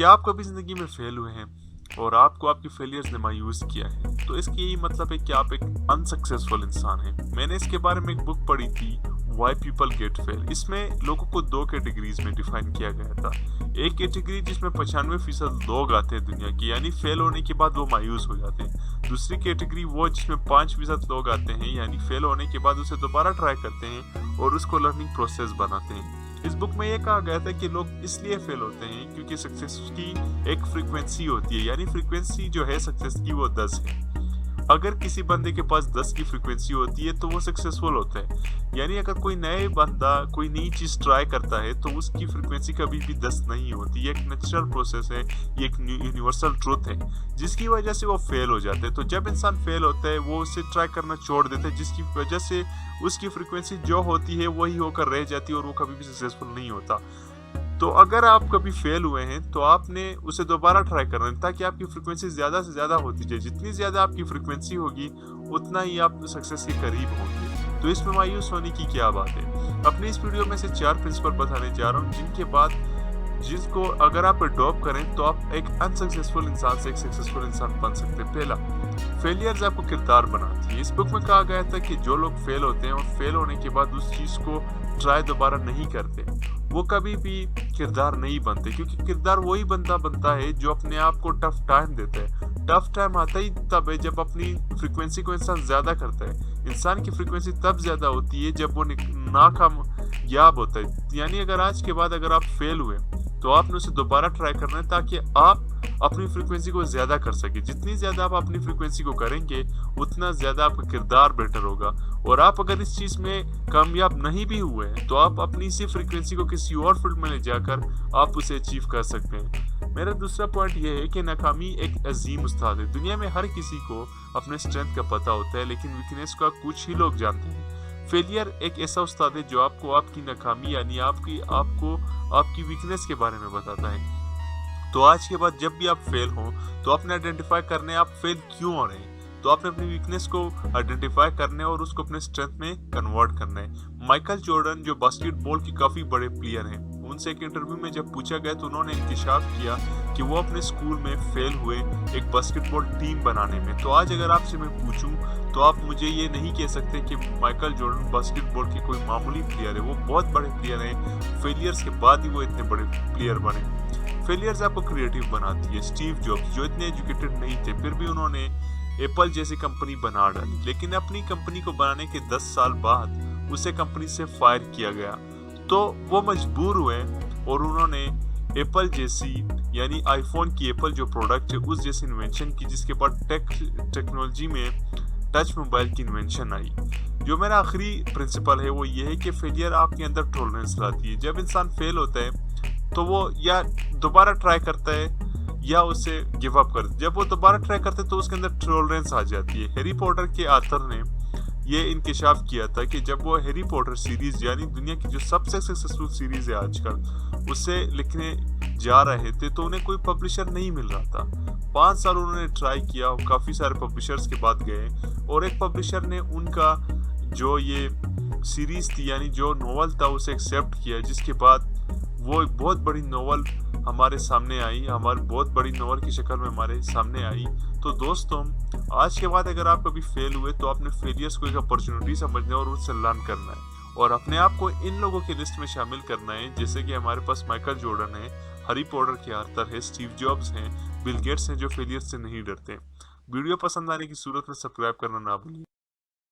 क्या आप कभी ज़िंदगी में फेल हुए हैं और आपको आपकी फेलियर्स ने मायूस किया है? तो इसकी यही मतलब है कि आप एक अनसक्सेसफुल इंसान हैं। मैंने इसके बारे में एक बुक पढ़ी थी, व्हाई पीपल गेट फेल। इसमें लोगों को दो कैटेगरीज में डिफाइन किया गया था। एक कैटेगरी जिसमें 95% लोग आते हैं दुनिया की, यानी फेल होने के बाद वो मायूस हो जाते हैं। दूसरी कैटेगरी वो जिसमें 5% लोग आते हैं, यानी फेल होने के बाद उसे दोबारा ट्राई करते हैं और उसको लर्निंग प्रोसेस बनाते हैं। इस बुक में ये कहा गया था कि लोग इसलिए फेल होते हैं क्योंकि सक्सेस की एक फ्रीक्वेंसी होती है, यानी फ्रीक्वेंसी जो है सक्सेस की वो 10 है। अगर किसी बंदे के पास 10 की फ्रीक्वेंसी होती है तो वो सक्सेसफुल होता है। यानी अगर कोई नए बंदा कोई नई चीज ट्राई करता है तो उसकी फ्रीक्वेंसी कभी भी 10 नहीं होती। ये एक नेचुरल प्रोसेस है, ये एक यूनिवर्सल ट्रुथ है, जिसकी वजह से वो फेल हो जाते हैं। तो जब इंसान फेल होता है वो उसे ट्राई करना छोड़ देता है, जिसकी वजह से उसकी फ्रीक्वेंसी जो होती है वही होकर रह जाती है और वो कभी भी सक्सेसफुल नहीं होता। तो अगर आप कभी फेल हुए हैं तो आपने उसे दोबारा ट्राई करना है, ताकि आपकी फ्रीक्वेंसी ज़्यादा से ज़्यादा होती जाए। जितनी ज़्यादा आपकी फ्रीक्वेंसी होगी उतना ही आप सक्सेस के करीब होंगे। तो इसमें मायूस होने की क्या बात है? अपनी इस वीडियो में से 4 प्रिंसिपल बताने जा रहा हूँ, जिनके बाद जिसको अगर आप अडॉप्ट करें तो आप एक अनसक्सेसफुल इंसान से एक सक्सेसफुल इंसान बन सकते हैं। पहला, फेलियर्स आपको किरदार बनाती है। इस बुक में कहा गया था कि जो लोग फेल होते हैं और फेल होने के बाद उस चीज़ को ट्राई दोबारा नहीं करते, वो कभी भी किरदार नहीं बनते, क्योंकि किरदार वही बंदा बनता है जो अपने आप को टफ टाइम देता है। टफ टाइम आता ही तब है जब अपनी फ्रीक्वेंसी को इंसान ज्यादा करता है। इंसान की फ्रीक्वेंसी तब ज्यादा होती है जब वो नाकामयाब होता है। यानी अगर आज के बाद अगर आप फेल हुए तो आपने उसे दोबारा ट्राई करना है, ताकि आप अपनी फ्रीक्वेंसी को ज्यादा कर सके। जितनी ज्यादा आप अपनी फ्रीक्वेंसी को करेंगे उतना ज्यादा आपका किरदार बेटर होगा। और आप अगर इस चीज में कामयाब नहीं भी हुए हैं तो आप अपनी इसी फ्रीक्वेंसी को किसी और फील्ड में ले जाकर आप उसे अचीव कर सकते हैं। मेरा दूसरा पॉइंट यह है कि नाकामी एक अजीम उस्ताद है। दुनिया में हर किसी को अपने स्ट्रेंथ का पता होता है, लेकिन वीकनेस का कुछ ही लोग जानते हैं। फेलियर एक ऐसा उस्ताद है जो आपको आपकी नाकामी यानी आपकी वीकनेस के बारे में बताता है। तो आज के बाद जब भी आप फेल हो तो आपने आइडेंटिफाई करने आप फेल क्यों हो रहे हैं। तो आपने अपनी वीकनेस को आइडेंटिफाई करना है और उसको अपने स्ट्रेंथ में कन्वर्ट करना है। माइकल जॉर्डन जो बास्केटबॉल की काफी बड़े प्लेयर हैं, उनसे एक इंटरव्यू में जब पूछा गया तो उन्होंने इंकशाफ किया कि वो अपने स्कूल में फेल हुए एक बास्केटबॉल टीम बनाने में। तो आज अगर आपसे मैं पूछूं तो आप मुझे ये नहीं कह सकते कि माइकल जॉर्डन बास्केटबॉल के कोई मामूली प्लेयर है। वो बहुत बड़े प्लेयर हैं, फेलियर्स के बाद ही वो इतने बड़े प्लेयर बने। फेलियर्स आपको क्रिएटिव बनाती है। स्टीव जॉब्स जो इतने एजुकेटेड नहीं थे फिर भी उन्होंने एप्पल जैसी कंपनी बना डाली, लेकिन अपनी कंपनी को बनाने के 10 साल बाद उसे कंपनी से फायर किया गया। तो वो मजबूर हुए और उन्होंने एप्पल जैसी यानी आईफोन की एप्पल जो प्रोडक्ट है उस जैसी इन्वेंशन की, जिसके बाद टेक्नोलॉजी में टच मोबाइल की इन्वेंशन आई। जो मेरा आखिरी प्रिंसिपल है वो ये है कि फेलियर आपके अंदर टॉलरेंस लाती है। जब इंसान फेल होता है तो वो या दोबारा ट्राई करता है या उसे गिव अप कर। जब वो दोबारा ट्राई करते तो उसके अंदर टॉलरेंस आ जाती है। हैरी पॉटर के ऑथर ने ये इंकशाफ किया था कि जब वो हैरी पॉटर सीरीज यानी दुनिया की जो सबसे सक्सेसफुल सीरीज है आजकल उसे लिखने जा रहे थे तो उन्हें कोई पब्लिशर नहीं मिल रहा था। 5 साल उन्होंने ट्राई किया, काफी सारे पब्लिशर्स के बाद गए और एक पब्लिशर ने उनका जो ये सीरीज थी यानी जो नोवेल था उसे एक्सेप्ट किया, जिसके बाद वो एक बहुत बड़ी नोवेल हमारे सामने आई, हमारी बहुत बड़ी नोवेल की शक्ल में हमारे सामने आई। तो दोस्तों, आज के बाद अगर आप कभी फेल हुए तो अपने फेलियर्स को एक अपॉर्चुनिटी समझना और उससे लर्न करना है और अपने आप को इन लोगों की लिस्ट में शामिल करना है, जैसे कि हमारे पास माइकल जॉर्डन है, हैरी पॉटर के ऑथर है, स्टीव जॉब्स हैं, बिल गेट्स हैं, जो फेलियर से नहीं डरते। वीडियो पसंद आने की सूरत में सब्सक्राइब करना ना भूलिए।